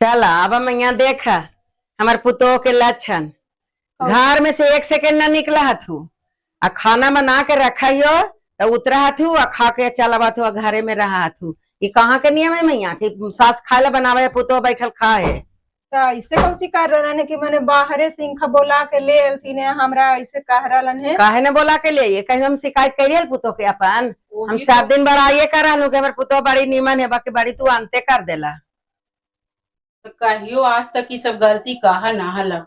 चला अब हम यहाँ देख हमार पुतोह के लक्षण घर में से एक सेकेंड ना निकला हथू आ खाना बना के रखा हो तो उतरा हथू आ खा के चला हथू घरे में रहा हथू। ये कहाँ के नियम है मैया कि सास खाए ला बनावे पुतोह बैठल खाए। तो ऐसे कौची कर रहलन है कि मैंने बाहरे से इनका बोला के ले अलती ने हमरा ऐसे कह रहलन है। काहे ने बोला के लिए कहीं हम शिकायत करिए पुतोह के अपन हम तो 7 दिन बड़ाइए कर रहलू कि हमारे पुतोह बड़ी नीमन है बाकी बड़ी तू अंते कर देला। तो कहियो आज तक ये सब गलती कहा ना हला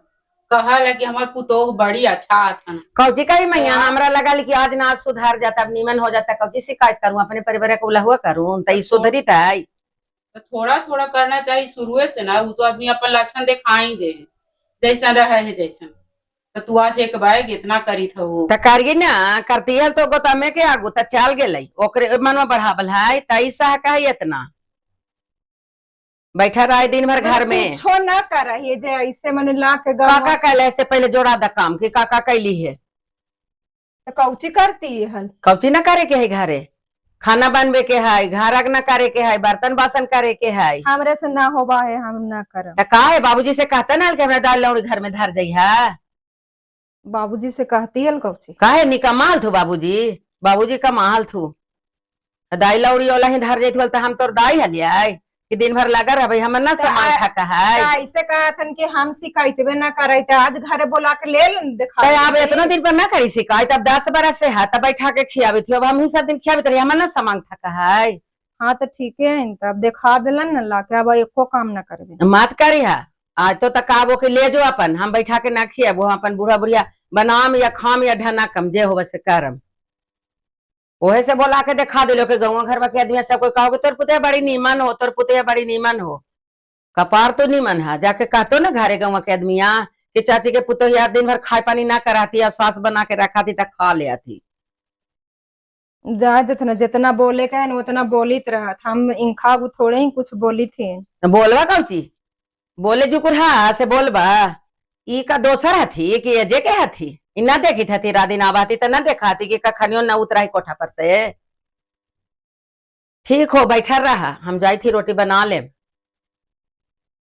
कहला कि हमार पुतोह बड़ी अच्छा था। कौची का भी मैया हमरा लगा कि आज ना आज सुधार जाता अब नीमन हो जाता कौची शिकायत करूं अपने परिवार को उलहुआ करूं तो सुधरी है। तो थोड़ा थोड़ा करना चाहिए शुरू से ना वो तो आदमी अपन लक्षण दिखा ही दे जैसा रहे है जैसा। तो तू आज एक बैग इतना करी था वो तो करिए ना करती है तो गोतमे के आगू तो चल गए ओकरे मनवा बढ़ावल है तैसा का इतना बैठा रहा दिन भर घर में छो ना कर रही है जे ऐसे मैंने ला के काका कैले से पहले जोड़ा द काम की काका कैली है तो कौची करती है कौची ना करे के है घरे खाना बनवे के है घर न करे के है बर्तन बासन करे के है हमरे से ना होबा है हम ना करब। तो का है बाबूजी से कहता ना कि हमरा दाल लौड़ी घर में धर जाइ है। बाबूजी से कहती है कौची काहे निकमाल थू बाबूजी बाबूजी कमाल थू दाई लौड़ी वाला ही धर जाती तो हम तोर दाई हलिया कि दिन भर लगा रहा भाई हमर ना सामान ठका है। ऐसे कहथन कि हम शिकायतवे ना करे तो आज घरे बोला के ले दिखा तो अब इतना दिन पर ना करी शिकायत अब 10 बरस से है तब बैठा के खियाबी थी अब हम ही सब दिन खियाबी रही हमर ना सामान ठका है। हाँ तो ठीक है तब दिखा दिलन न ला के अब एको काम ना करबे मत करी है आज तो तकाबो के ले जो अपन हम बैठा के ना खियाबो अपन बूढ़ा बुढ़िया बनाम या खाम या ढना कम जे हो से करम ओहे से बोला के दिखा दिलो के गाँव घर के आदमी सब कोई कहो तोर पुते बड़ी नीमन हो तोर पुते बड़ी नीमन हो कपार तो नीमन है जाके कहतो ना घरे गाँव के आदमिया कि चाची के पुतो यार दिन भर खाए पानी ना कराती और सास बना के रखाती तक खा ले आती जा देते ना जितना बोले का है उतना बोलित रहा हम इनखा थोड़े ही कुछ बोली थी बोलवा कौची बोले जुकुर हा से बोलबा ई का दोसर हथी कि अजय के हथी ना देखी थी राधी आबाती तो ना देखाती कि कखनियो ना उतरा कोठा पर से। ठीक हो बैठा रहा हम जाई थी रोटी बना ले।